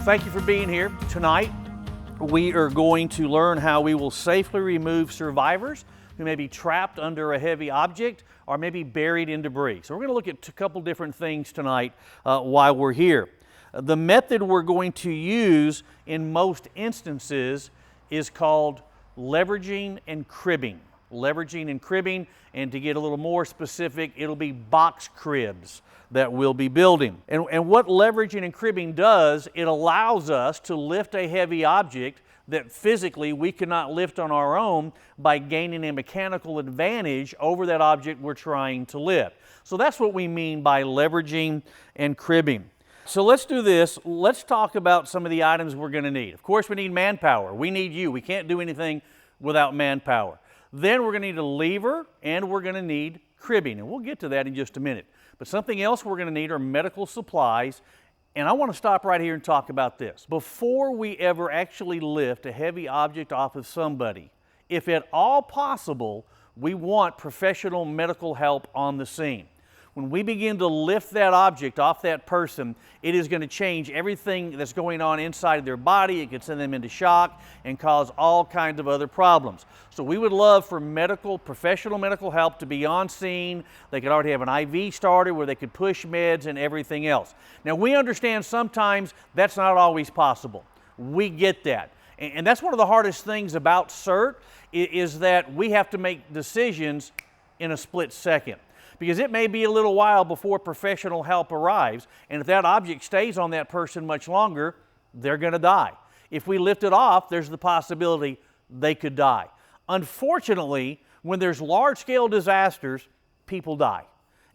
thank you for being here. Tonight, we are going to learn how we will safely remove survivors who may be trapped under a heavy object or maybe buried in debris. So we're going to look at a couple different things tonight while we're here. The method we're going to use in most instances is called leveraging and cribbing. Leveraging and cribbing, and to get a little more specific, it'll be box cribs that we'll be building. And what leveraging and cribbing does, it allows us to lift a heavy object that physically we cannot lift on our own by gaining a mechanical advantage over that object we're trying to lift. So that's what we mean by leveraging and cribbing. So let's do this. Let's talk about some of the items we're going to need. Of course, we need manpower. We need you. We can't do anything without manpower. Then we're going to need a lever, and we're going to need cribbing, and we'll get to that in just a minute. But something else we're going to need are medical supplies, and I want to stop right here and talk about this. Before we ever actually lift a heavy object off of somebody, if at all possible, we want professional medical help on the scene. When we begin to lift that object off that person, it is going to change everything that's going on inside of their body. It could send them into shock and cause all kinds of other problems. So we would love for professional medical help to be on scene. They could already have an IV started where they could push meds and everything else. Now we understand sometimes that's not always possible. We get that. And that's one of the hardest things about CERT is that we have to make decisions in a split second. Because it may be a little while before professional help arrives, and if that object stays on that person much longer, they're going to die. If we lift it off, there's the possibility they could die. Unfortunately, when there's large-scale disasters, people die.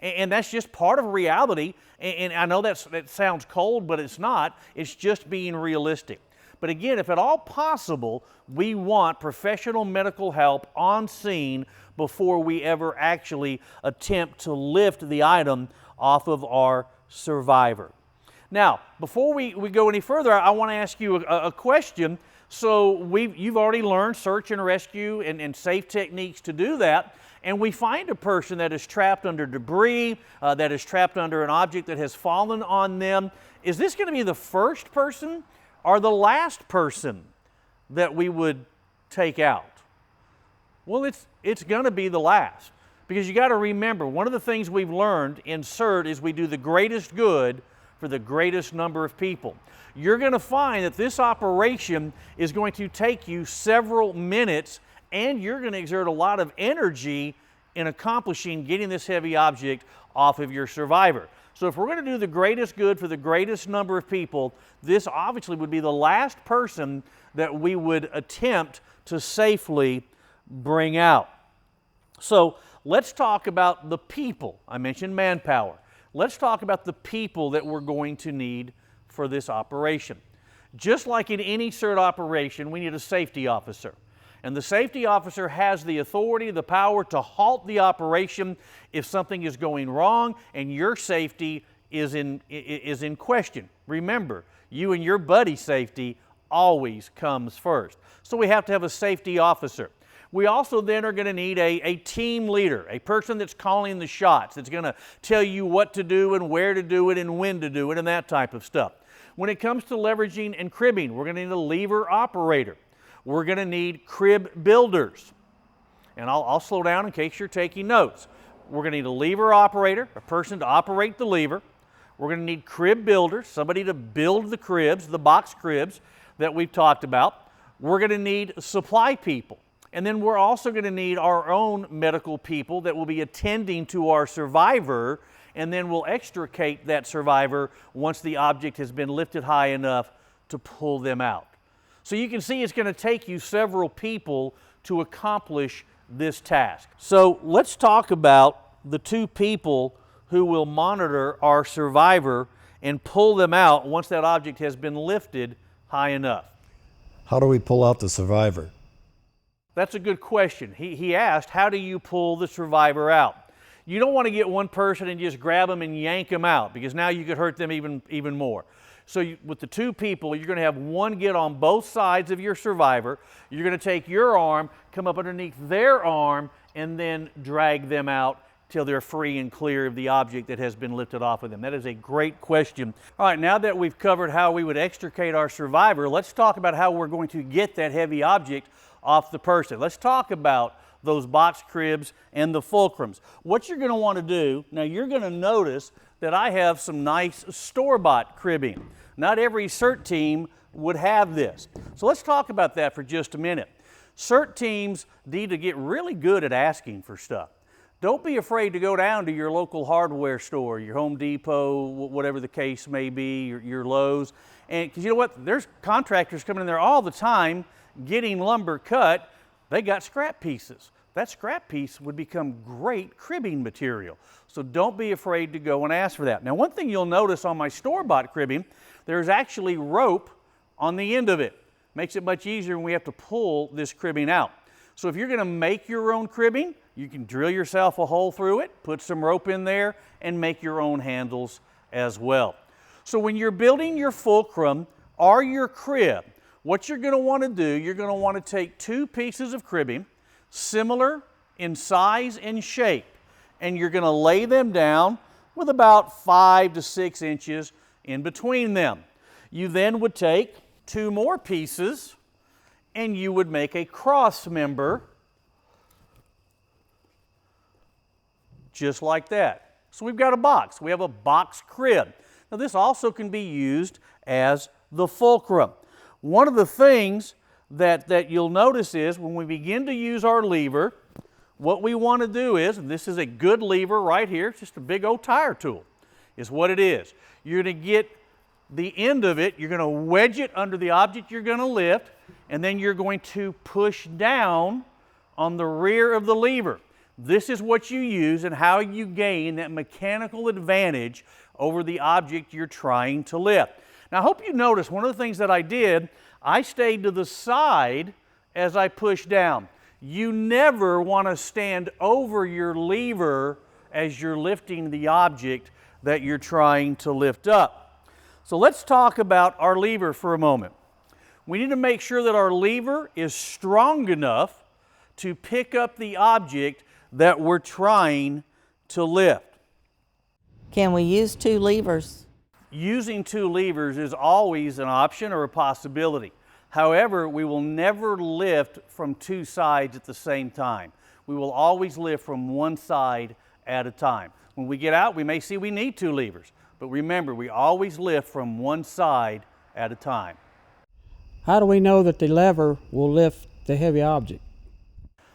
And that's just part of reality, and I know that sounds cold, but it's not. It's just being realistic. But again, if at all possible, we want professional medical help on scene before we ever actually attempt to lift the item off of our survivor. Now, before we go any further, I want to ask you a question. So you've already learned search and rescue and safe techniques to do that, and we find a person that is trapped under debris, that is trapped under an object that has fallen on them. Is this going to be the first person or the last person that we would take out? Well, it's going to be the last, because you got to remember, one of the things we've learned in CERT is we do the greatest good for the greatest number of people. You're going to find that this operation is going to take you several minutes, and you're going to exert a lot of energy in accomplishing getting this heavy object off of your survivor. So if we're going to do the greatest good for the greatest number of people, this obviously would be the last person that we would attempt to safely bring out. So let's talk about the people. I mentioned manpower. Let's talk about the people that we're going to need for this operation. Just like in any CERT operation, we need a safety officer. And the safety officer has the authority, the power to halt the operation if something is going wrong and your safety is in question. Remember, you and your buddy's safety always comes first. So we have to have a safety officer. We also then are going to need a team leader, a person that's calling the shots, that's going to tell you what to do and where to do it and when to do it and that type of stuff. When it comes to leveraging and cribbing, we're going to need a lever operator. We're going to need crib builders. And I'll slow down in case you're taking notes. We're going to need a lever operator, a person to operate the lever. We're going to need crib builders, somebody to build the cribs, the box cribs that we've talked about. We're going to need supply people. And then we're also going to need our own medical people that will be attending to our survivor, and then we'll extricate that survivor once the object has been lifted high enough to pull them out. So you can see it's going to take you several people to accomplish this task. So let's talk about the two people who will monitor our survivor and pull them out once that object has been lifted high enough. How do we pull out the survivor? That's a good question. He asked, how do you pull the survivor out? You don't want to get one person and just grab them and yank them out, because now you could hurt them even more. So with the two people, you're going to have one get on both sides of your survivor. You're going to take your arm, come up underneath their arm, and then drag them out till they're free and clear of the object that has been lifted off of them? That is a great question. All right, now that we've covered how we would extricate our survivor, let's talk about how we're going to get that heavy object off the person. Let's talk about those box cribs and the fulcrums. What you're going to want to do, now you're going to notice that I have some nice store-bought cribbing. Not every CERT team would have this. So let's talk about that for just a minute. CERT teams need to get really good at asking for stuff. Don't be afraid to go down to your local hardware store, your Home Depot, whatever the case may be, your Lowe's. And because you know what, there's contractors coming in there all the time getting lumber cut. They got scrap pieces. That scrap piece would become great cribbing material. So don't be afraid to go and ask for that. Now, one thing you'll notice on my store-bought cribbing, there's actually rope on the end of it. Makes it much easier when we have to pull this cribbing out. So if you're going to make your own cribbing, you can drill yourself a hole through it, put some rope in there, and make your own handles as well. So when you're building your fulcrum or your crib, what you're going to want to do, you're going to want to take two pieces of cribbing, similar in size and shape, and you're going to lay them down with about 5 to 6 inches in between them. You then would take two more pieces and you would make a cross member just like that. So we've got a box. We have a box crib. Now this also can be used as the fulcrum. One of the things that you'll notice is when we begin to use our lever, what we want to do is, and this is a good lever right here, it's just a big old tire tool, is what it is. You're going to get the end of it, you're going to wedge it under the object you're going to lift, and then you're going to push down on the rear of the lever. This is what you use and how you gain that mechanical advantage over the object you're trying to lift. Now I hope you notice one of the things that I did, I stayed to the side as I pushed down. You never want to stand over your lever as you're lifting the object that you're trying to lift up. So let's talk about our lever for a moment. We need to make sure that our lever is strong enough to pick up the object that we're trying to lift. Can we use two levers? Using two levers is always an option or a possibility. However, we will never lift from two sides at the same time. We will always lift from one side at a time. When we get out, we may see we need two levers, but remember, we always lift from one side at a time. How do we know that the lever will lift the heavy object?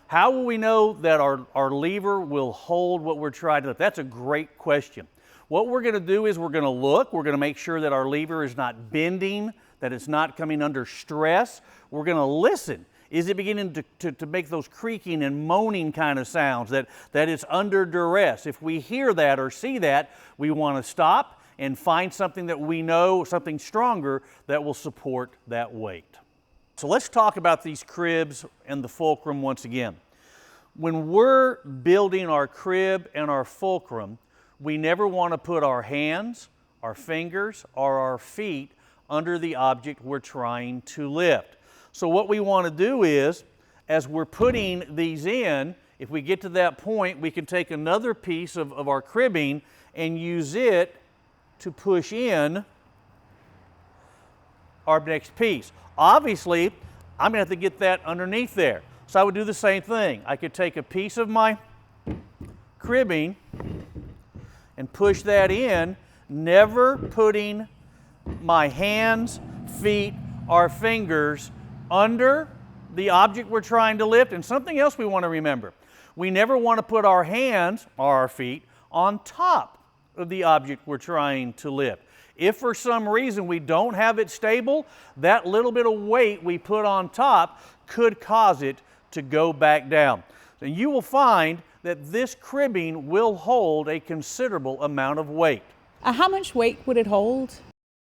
How will we know that our lever will hold what we're trying to lift? That's a great question. What we're going to do is we're going to look, we're going to make sure that our lever is not bending, that it's not coming under stress. We're going to listen. Is it beginning to make those creaking and moaning kind of sounds, that it's under duress? If we hear that or see that, we want to stop and find something that we know, something stronger that will support that weight. So let's talk about these cribs and the fulcrum once again. When we're building our crib and our fulcrum, we never want to put our hands, our fingers, or our feet under the object we're trying to lift. So what we want to do is, as we're putting these in, if we get to that point, we can take another piece of our cribbing and use it to push in our next piece. Obviously, I'm going to have to get that underneath there. So I would do the same thing. I could take a piece of my cribbing and push that in, never putting my hands, feet, or fingers under the object we're trying to lift. And something else we want to remember. We never want to put our hands or our feet on top of the object we're trying to lift. If for some reason we don't have it stable, that little bit of weight we put on top could cause it to go back down. And you will find that this cribbing will hold a considerable amount of weight. How much weight would it hold?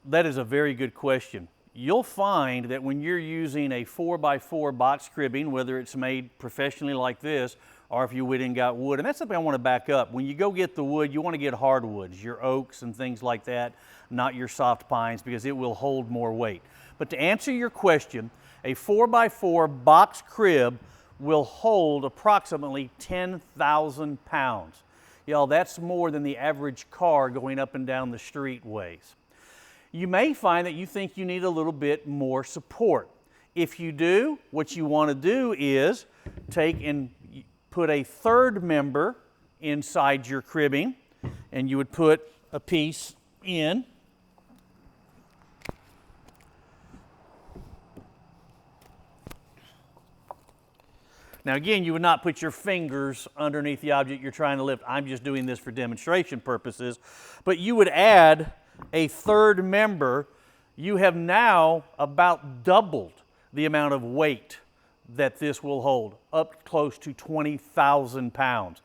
That is a very good question. You'll find that when you're using a 4x4 box cribbing, whether it's made professionally like this, or if you went and got wood, and that's something I want to back up. When you go get the wood, you want to get hardwoods, your oaks and things like that, not your soft pines, because it will hold more weight. But to answer your question, a 4x4 box crib will hold approximately 10,000 pounds. Y'all, that's more than the average car going up and down the street weighs. You may find that you think you need a little bit more support. If you do, what you want to do is take and put a third member inside your cribbing, and you would put a piece in. Now again, you would not put your fingers underneath the object you're trying to lift. I'm just doing this for demonstration purposes. But you would add a third member. You have now about doubled the amount of weight that this will hold, up close to 20,000 pounds.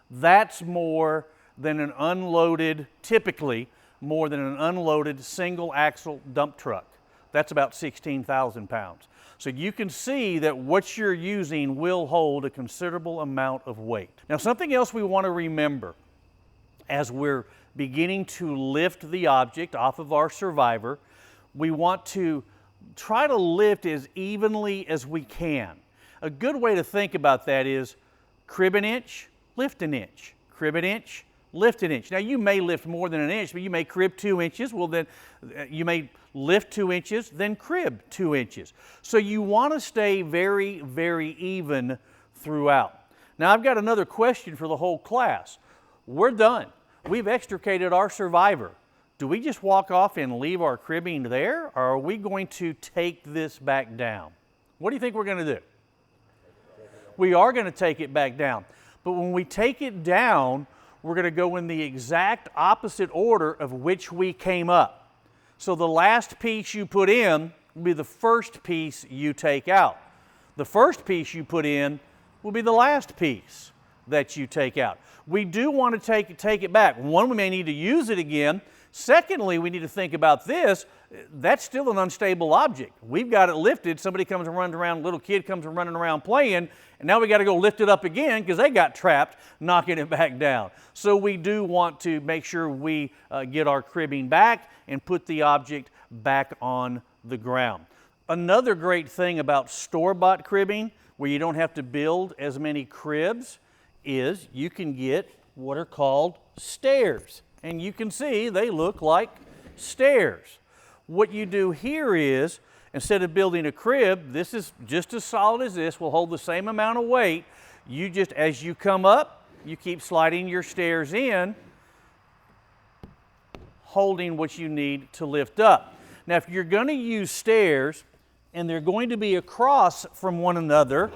That's more than an unloaded, typically more than an unloaded single axle dump truck. That's about 16,000 pounds. So you can see that what you're using will hold a considerable amount of weight. Now, something else we want to remember as we're beginning to lift the object off of our survivor, we want to try to lift as evenly as we can. A good way to think about that is crib an inch, lift an inch, crib an inch, lift an inch. Now you may lift more than an inch, but you may crib 2 inches. Well, then you may lift 2 inches, then crib 2 inches. So you want to stay very, very even throughout. Now I've got another question for the whole class. We're done. We've extricated our survivor. Do we just walk off and leave our cribbing there, or are we going to take this back down? What do you think we're going to do? We are going to take it back down. But when we take it down, we're going to go in the exact opposite order of which we came up. So the last piece you put in will be the first piece you take out. The first piece you put in will be the last piece that you take out. We do want to take it back. One, we may need to use it again. Secondly, we need to think about this. That's still an unstable object. We've got it lifted. Somebody comes and runs around, little kid comes and running around playing, and now we got to go lift it up again because they got trapped knocking it back down. So we do want to make sure we get our cribbing back and put the object back on the ground. Another great thing about store-bought cribbing, where you don't have to build as many cribs, is you can get what are called stairs. And you can see they look like stairs. What you do here is, instead of building a crib, this is just as solid as this, will hold the same amount of weight. You just, as you come up, you keep sliding your stairs in, holding what you need to lift up. Now, if you're going to use stairs and they're going to be across from one another,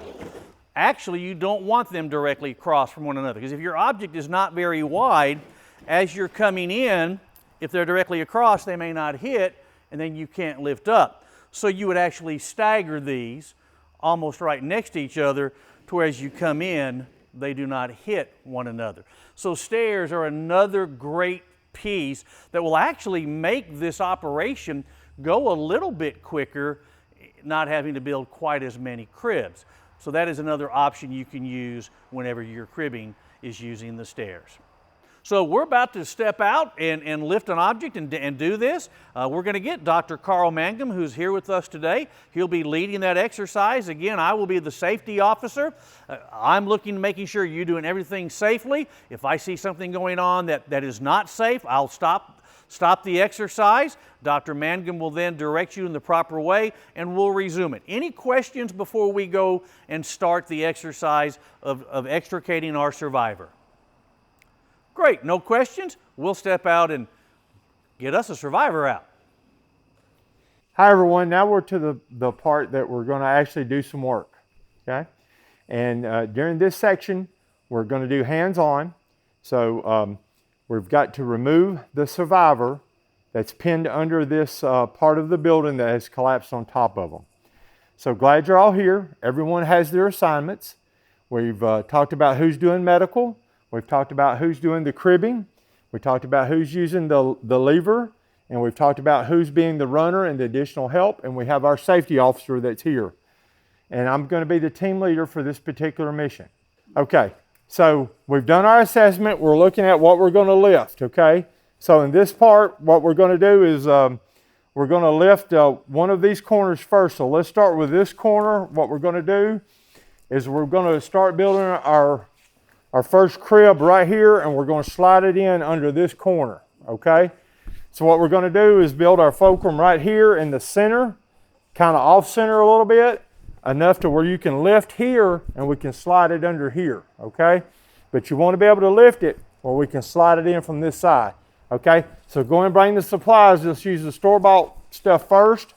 actually you don't want them directly across from one another, because if your object is not very wide, as you're coming in, if they're directly across, they may not hit, and then you can't lift up. So you would actually stagger these almost right next to each other, to where as you come in, they do not hit one another. So stairs are another great piece that will actually make this operation go a little bit quicker, not having to build quite as many cribs. So that is another option you can use whenever your cribbing is using the stairs. So we're about to step out and lift an object and do this. We're going to get Dr. Carl Mangum, who's here with us today. He'll be leading that exercise. Again, I will be the safety officer. I'm making sure you're doing everything safely. If I see something going on that is not safe, I'll stop the exercise. Dr. Mangum will then direct you in the proper way, and we'll resume it. Any questions before we go and start the exercise of extricating our survivor? Great, no questions? We'll step out and get us a survivor out. Hi everyone, now we're to the part that we're going to actually do some work, okay? And during this section, we're going to do hands-on. So we've got to remove the survivor that's pinned under this part of the building that has collapsed on top of them. So glad you're all here. Everyone has their assignments. We've talked about who's doing medical. We've talked about who's doing the cribbing. We talked about who's using the lever. And we've talked about who's being the runner and the additional help. And we have our safety officer that's here. And I'm going to be the team leader for this particular mission. Okay, so we've done our assessment. We're looking at what we're going to lift, okay? So in this part, what we're going to do is we're going to lift one of these corners first. So let's start with this corner. What we're going to do is we're going to start building our our first crib right here, and we're going to slide it in under this corner, okay? So what we're going to do is build our fulcrum right here in the center, kind of off center a little bit, enough to where you can lift here and we can slide it under here, okay? But you want to be able to lift it where we can slide it in from this side, okay? So go and bring the supplies. Just use the store-bought stuff first.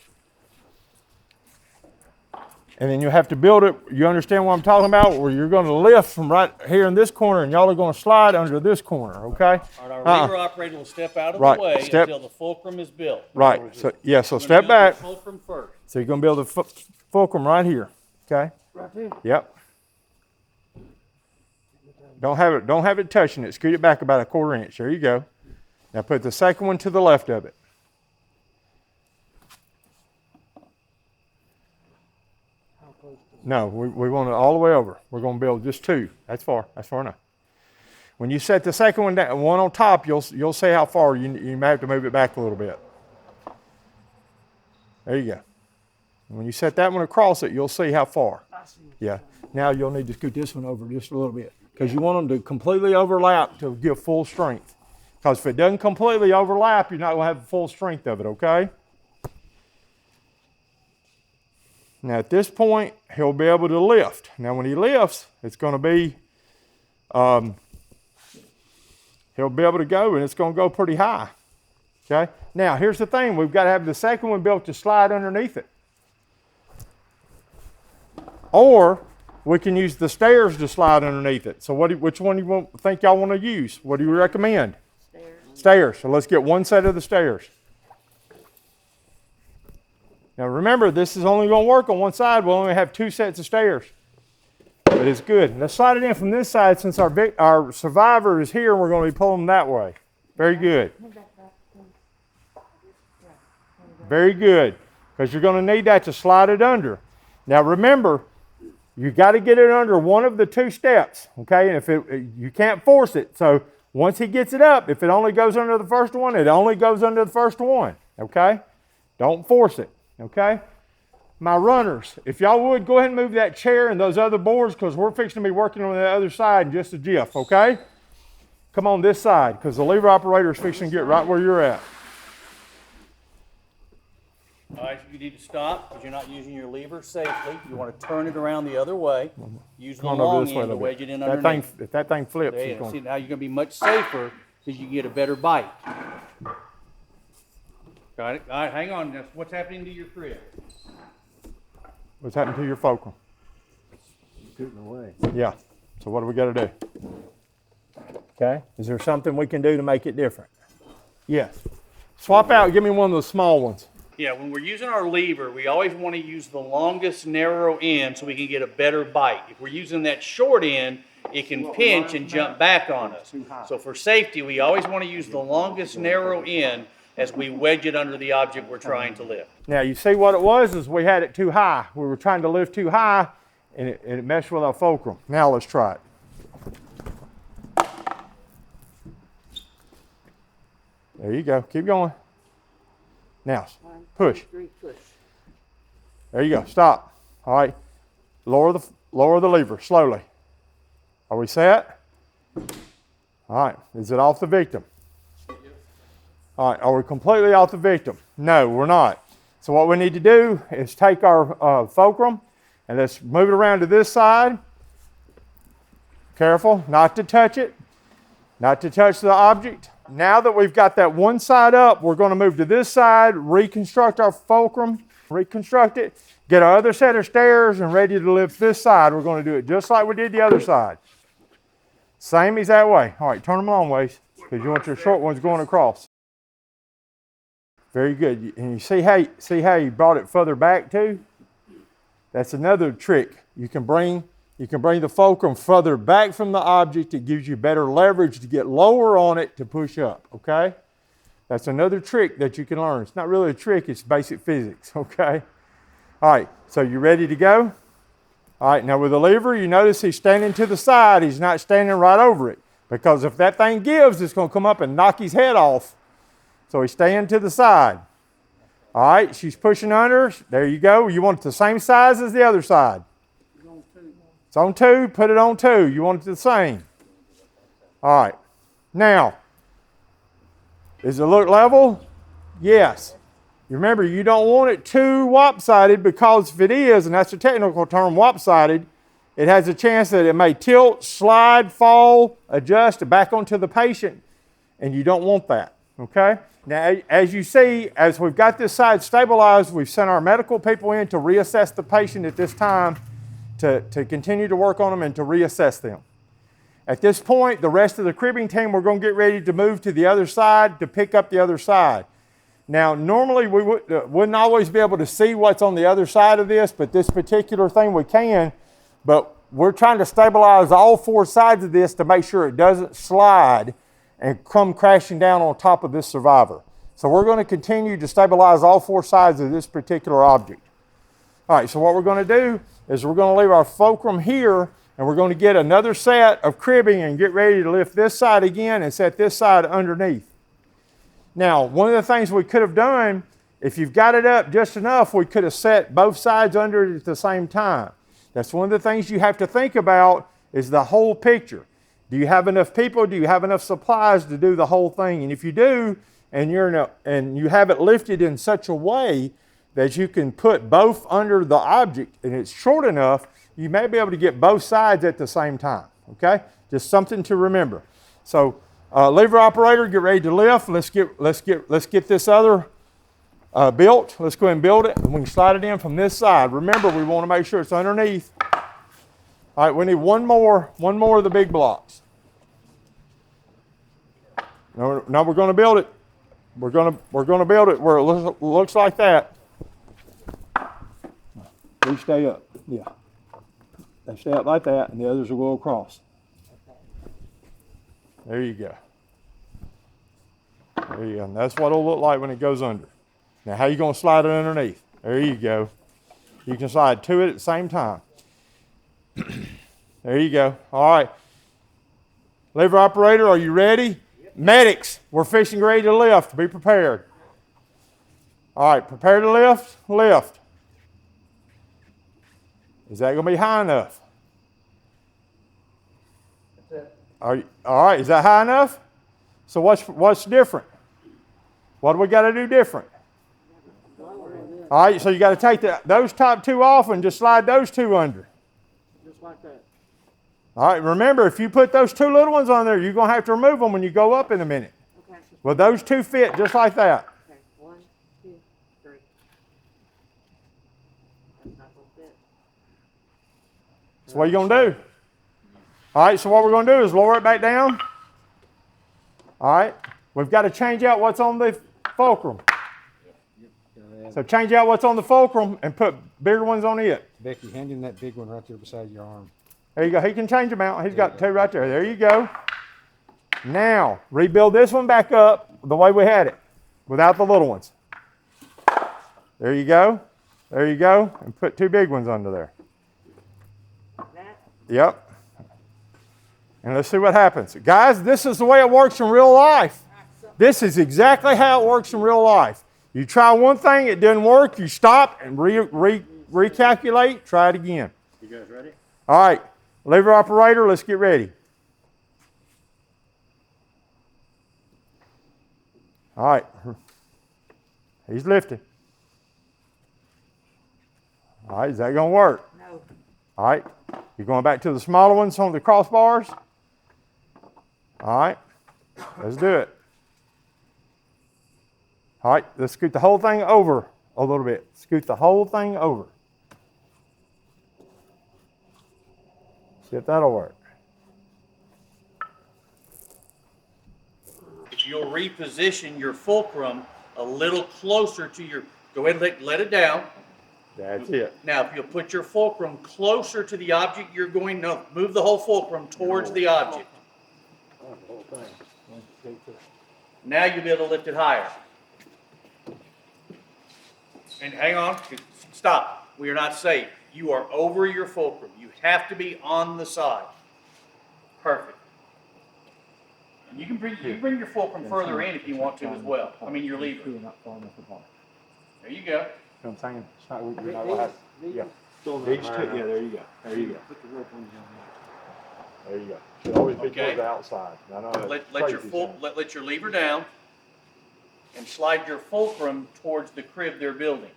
And then you have to build it. You understand what I'm talking about? Where you're going to lift from right here in this corner and y'all are going to slide under this corner, okay? All right, our lever operator will step out of Right, the way step- until the fulcrum is built. Right, so yeah, so We're gonna step build back. the fulcrum first. So you're going to build the fulcrum right here, okay? Right there. Yep. Don't have it touching it. Scoot it back about a 1/4 inch. There you go. Now put the second one to the left of it. No, we want it all the way over. We're going to build just 2. That's far enough. When you set the second one down, one on top, you'll see how far. You may have to move it back a little bit. There you go. When you set that one across it, you'll see how far. Yeah. Now you'll need to scoot this one over just a little bit because you want them to completely overlap to give full strength. Because if it doesn't completely overlap, you're not going to have the full strength of it, okay? Now at this point, he'll be able to lift. Now when he lifts, it's going to be, he'll be able to go and it's going to go pretty high. Okay? Now here's the thing, we've got to have the second one built to slide underneath it. Or we can use the stairs to slide underneath it. So which one do you think y'all want to use? What do you recommend? Stairs. So let's get one set of the stairs. Now remember, this is only going to work on one side. We'll only have 2 sets of stairs. But it's good. Let's slide it in from this side since our survivor is here and we're going to be pulling them that way. Very good. Very good. Because you're going to need that to slide it under. Now remember, you got to get it under one of the 2 steps. Okay? And if you can't force it. So once he gets it up, if it only goes under the first one, it only goes under the first one. Okay? Don't force it. Okay? My runners, if y'all would, go ahead and move that chair and those other boards because we're fixing to be working on the other side in just a jiff, okay? Come on this side because the lever operator is fixing to get right where you're at. All right, you need to stop because you're not using your lever safely. You want to turn it around the other way. Use the Come on over long this way a end to little wedge bit. it in underneath. If that thing flips, There it's you go. going See, now you're going to be much safer because you can get a better bite. Got it? All right, hang on. That's what's happening to your crib. What's happened to your fulcrum? Scooting away. Yeah. So what do we got to do? Okay. Is there something we can do to make it different? Yes. Swap out. Give me one of the small ones. Yeah, when we're using our lever, we always want to use the longest narrow end so we can get a better bite. If we're using that short end, it can pinch and jump back on us. So for safety, we always want to use the longest narrow end as we wedge it under the object we're trying to lift. Now you see what it was is we had it too high. We were trying to lift too high and it messed with our fulcrum. Now let's try it. There you go. Keep going. Now, push. There you go. Stop. All right. Lower the lever slowly. Are we set? All right. Is it off the victim? All right. Are we completely off the victim? No, we're not. So what we need to do is take our fulcrum and let's move it around to this side. Careful not to touch it. Not to touch the object. Now that we've got that one side up, we're going to move to this side, reconstruct our fulcrum, reconstruct it, get our other set of stairs and ready to lift this side. We're going to do it just like we did the other side. Same as that way. All right, turn them long ways because you want your short ones going across. Very good. And you see how you brought it further back too? That's another trick. You can bring the fulcrum further back from the object. It gives you better leverage to get lower on it to push up, okay? That's another trick that you can learn. It's not really a trick, it's basic physics, okay? All right, so you ready to go? All right, now with the lever, you notice he's standing to the side. He's not standing right over it because if that thing gives, it's going to come up and knock his head off. So he's staying to the side. All right, she's pushing under. There you go. You want it the same size as the other side. It's on 2, put it on 2. You want it the same. All right. Now, does it look level? Yes. You remember, you don't want it too lopsided, because if it is, and that's a technical term, lopsided, it has a chance that it may tilt, slide, fall, adjust back onto the patient, and you don't want that, okay? Now, as you see, as we've got this side stabilized, we've sent our medical people in to reassess the patient at this time, to continue to work on them and to reassess them. At this point, the rest of the cribbing team, we're going to get ready to move to the other side to pick up the other side. Now, normally we wouldn't always be able to see what's on the other side of this, but this particular thing we can. But we're trying to stabilize all four sides of this to make sure it doesn't slide and come crashing down on top of this survivor. So we're going to continue to stabilize all four sides of this particular object. All right, so what we're going to do is we're going to leave our fulcrum here, and we're going to get another set of cribbing and get ready to lift this side again and set this side underneath. Now, one of the things we could have done, if you've got it up just enough, we could have set both sides under it at the same time. That's one of the things you have to think about, is the whole picture. Do you have enough people? Do you have enough supplies to do the whole thing? And if you do, and you have it lifted in such a way that you can put both under the object and it's short enough, you may be able to get both sides at the same time, okay? Just something to remember. So, lever operator, get ready to lift. Let's get this other built. Let's go ahead and build it, and we can slide it in from this side. Remember, we want to make sure it's underneath. All right, we need one more of the big blocks. Now we're going to build it. We're going to build it where it looks like that. These stay up. Yeah. They stay up like that, and the others will go across. There you go. There you go. And that's what it'll look like when it goes under. Now, how are you going to slide it underneath? There you go. You can slide to it at the same time. There you go. All right. Lever operator, are you ready? Yep. Medics, we're fishing ready to lift. Be prepared. All right, prepare to lift. Lift. Is that going to be high enough? That's it. All right, is that high enough? So what's different? What do we got to do different? All right, so you got to take those top two off and just slide those two under. Just like that. All right, remember, if you put those two little ones on there, you're going to have to remove them when you go up in a minute. Okay. Well, those two fit just like that. Okay. 1, 2, 3. That's not gonna fit. That's what you're going to do. All right, so what we're going to do is lower it back down. All right, we've got to change out what's on the fulcrum. So change out what's on the fulcrum and put bigger ones on it. Becky, hand him that big one right there beside your arm. There you go. He can change them out. He's got two right there. There you go. Now, rebuild this one back up the way we had it, without the little ones. There you go. There you go. And put two big ones under there. That? Yep. And let's see what happens. Guys, this is the way it works in real life. This is exactly how it works in real life. You try one thing, it didn't work, you stop and recalculate, try it again. You guys ready? All right, lever operator, let's get ready. All right, he's lifting. All right, is that going to work? No. All right, you're going back to the smaller ones on the crossbars? All right, let's do it. All right, let's scoot the whole thing over a little bit. Scoot the whole thing over. See if that'll work. If you'll reposition your fulcrum a little closer to your, go ahead and let it down. That's it. Now, if you'll put your fulcrum closer to the object, you're going to move the whole fulcrum towards the object. Now you'll be able to lift it higher. And hang on, stop. We are not safe. You are over your fulcrum. You have to be on the side. Perfect. And you can bring your fulcrum further in if you want to as well. I mean, your lever. There you go. You know what I'm saying? It's not, you're not going to have, yeah. These two, yeah, there you go. There you go. There you go. Should always be Okay. towards the outside. I know Let your lever down and slide your fulcrum towards the crib they're building.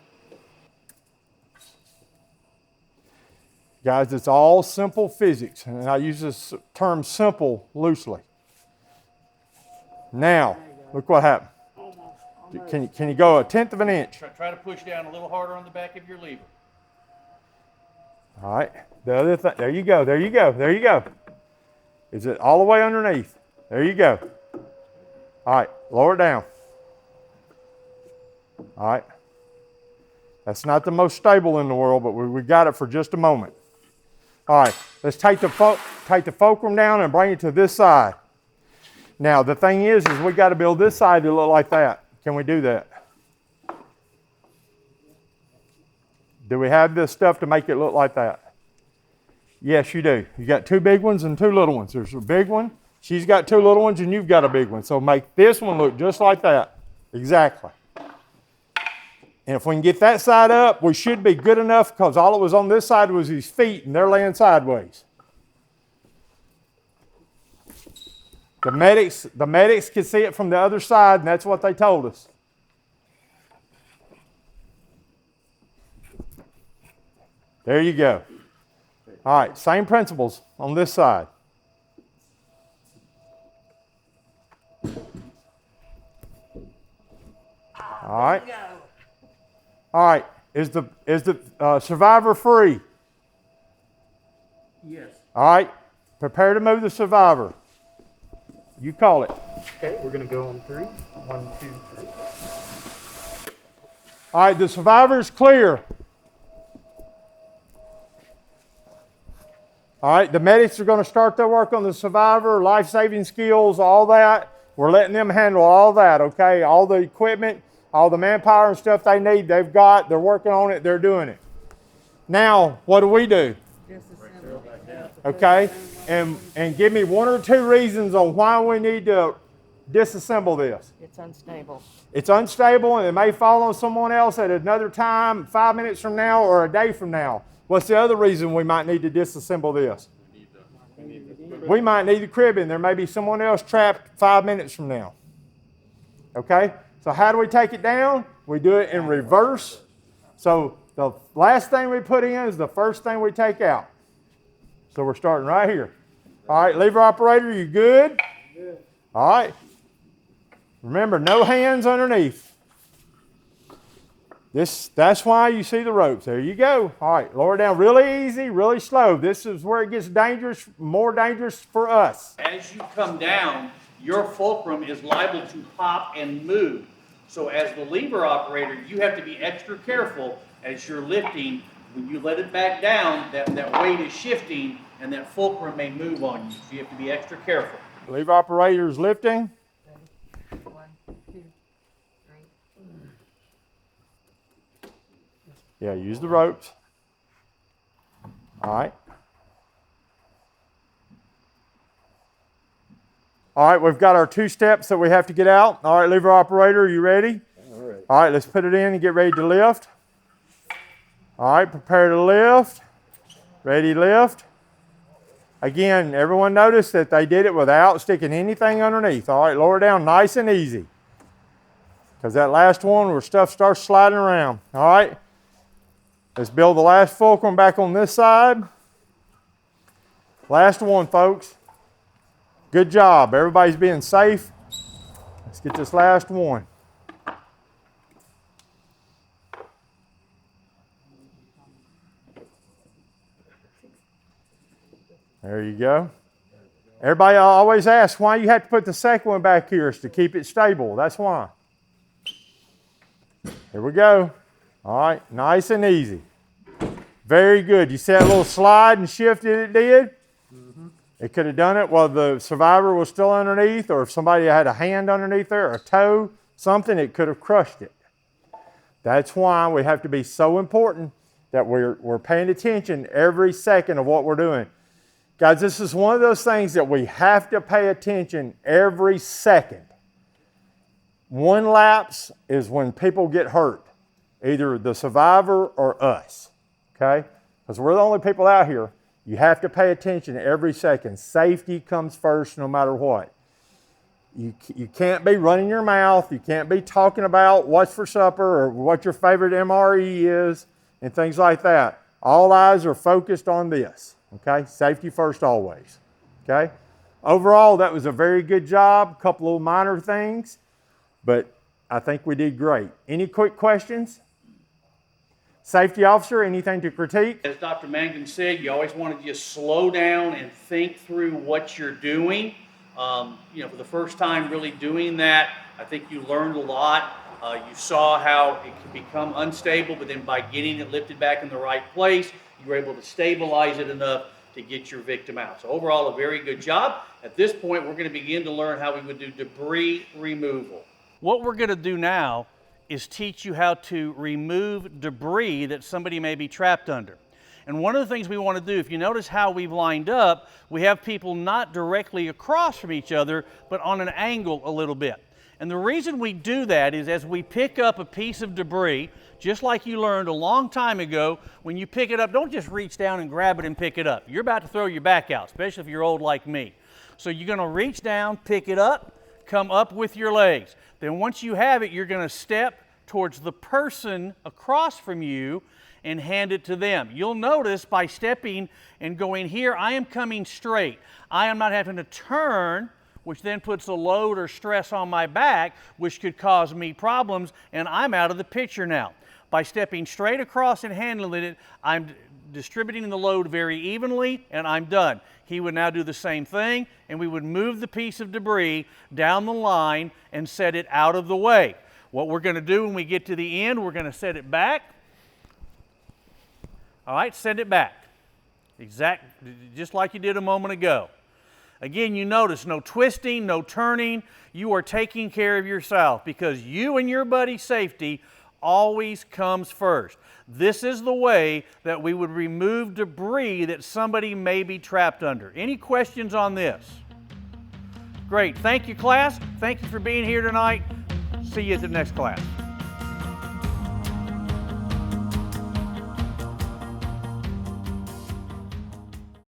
Guys, it's all simple physics, and I use this term simple loosely. Now, look what happened. Can you go 1/10 of an inch? Try to push down a little harder on the back of your lever. All right. The other thing, there you go, there you go, there you go. Is it all the way underneath? There you go. All right, lower it down. All right. That's not the most stable in the world, but we got it for just a moment. All right, let's take the fulcrum down and bring it to this side. Now, the thing is we got to build this side to look like that. Can we do that? Do we have this stuff to make it look like that? Yes, you do. You got 2 big ones and 2 little ones. There's a big one. She's got 2 little ones and you've got a big one. So make this one look just like that. Exactly. And if we can get that side up, we should be good enough because all it was on this side was his feet and they're laying sideways. The medics could see it from the other side, and that's what they told us. There you go. All right, same principles on this side. All right. All right. Is the survivor free? Yes. All right. Prepare to move the survivor. You call it. Okay, we're gonna go on 3. 1, 2, 3. All right, the survivor is clear. All right, the medics are going to start their work on the survivor, life-saving skills, all that. We're letting them handle all that, okay? All the equipment, all the manpower and stuff they need, they've got. They're working on it. They're doing it. Now, what do we do? Okay, and give me 1 or 2 reasons on why we need to disassemble this. It's unstable. It's unstable and it may fall on someone else at another time, 5 minutes from now or a day from now. What's the other reason we might need to disassemble this? We might need the cribbing. There may be someone else trapped 5 minutes from now. Okay, so how do we take it down? We do it in reverse. So the last thing we put in is the first thing we take out. So we're starting right here. All right, lever operator, you good? Good. All right. Remember, no hands underneath. That's why you see the ropes. There you go. All right, lower down really easy, really slow. This is where it gets dangerous, more dangerous for us. As you come down, your fulcrum is liable to pop and move. So as the lever operator, you have to be extra careful as you're lifting. When you let it back down, that weight is shifting and that fulcrum may move on you. So you have to be extra careful. Lever operator is lifting. 1, 2, 3. Yeah, use the ropes. All right. All right, we've got our 2 steps that we have to get out. All right, lever operator, are you ready? All right. All right, let's put it in and get ready to lift. All right, prepare to lift. Ready, lift. Again, everyone noticed that they did it without sticking anything underneath. All right, lower down nice and easy. Because that last one where stuff starts sliding around. All right, let's build the last fulcrum back on this side. Last one, folks. Good job. Everybody's being safe. Let's get this last one. There you go. Everybody always asks why you have to put the second one back here is to keep it stable. That's why. Here we go. All right, nice and easy. Very good. You see that little slide and shift that it did? Mm-hmm. It could have done it while the survivor was still underneath, or if somebody had a hand underneath there, or a toe, something, it could have crushed it. That's why we have to be so important that we're paying attention every second of what we're doing. Guys, this is one of those things that we have to pay attention every second. One lapse is when people get hurt, either the survivor or us, okay? Because we're the only people out here. You have to pay attention every second. Safety comes first no matter what. You can't be running your mouth. You can't be talking about what's for supper or what your favorite MRE is and things like that. All eyes are focused on this, okay? Safety first always, okay? Overall, that was a very good job. A couple of minor things, but I think we did great. Any quick questions? Safety officer, anything to critique? As Dr. Mangan said, you always want to just slow down and think through what you're doing. For the first time really doing that, I think you learned a lot. You saw how it can become unstable, but then by getting it lifted back in the right place, you were able to stabilize it enough to get your victim out. So overall, a very good job. At this point, we're going to begin to learn how we would do debris removal. What we're going to do now is teach you how to remove debris that somebody may be trapped under. And one of the things we want to do, if you notice how we've lined up, we have people not directly across from each other, but on an angle a little bit. And the reason we do that is as we pick up a piece of debris, just like you learned a long time ago, when you pick it up, don't just reach down and grab it and pick it up. You're about to throw your back out, especially if you're old like me. So you're going to reach down, pick it up, come up with your legs. Then once you have it, you're going to step towards the person across from you and hand it to them. You'll notice by stepping and going here, I am coming straight. I am not having to turn, which then puts a load or stress on my back, which could cause me problems, and I'm out of the picture now. By stepping straight across and handling it, I'm distributing the load very evenly, and I'm done. He would now do the same thing, and we would move the piece of debris down the line and set it out of the way. What we're going to do when we get to the end, we're going to set it back. All right, send it back. Just like you did a moment ago. Again, you notice no twisting, no turning. You are taking care of yourself because you and your buddy's safety always comes first. This is the way that we would remove debris that somebody may be trapped under. Any questions on this? Great. Thank you, class. Thank you for being here tonight. See you at the next class.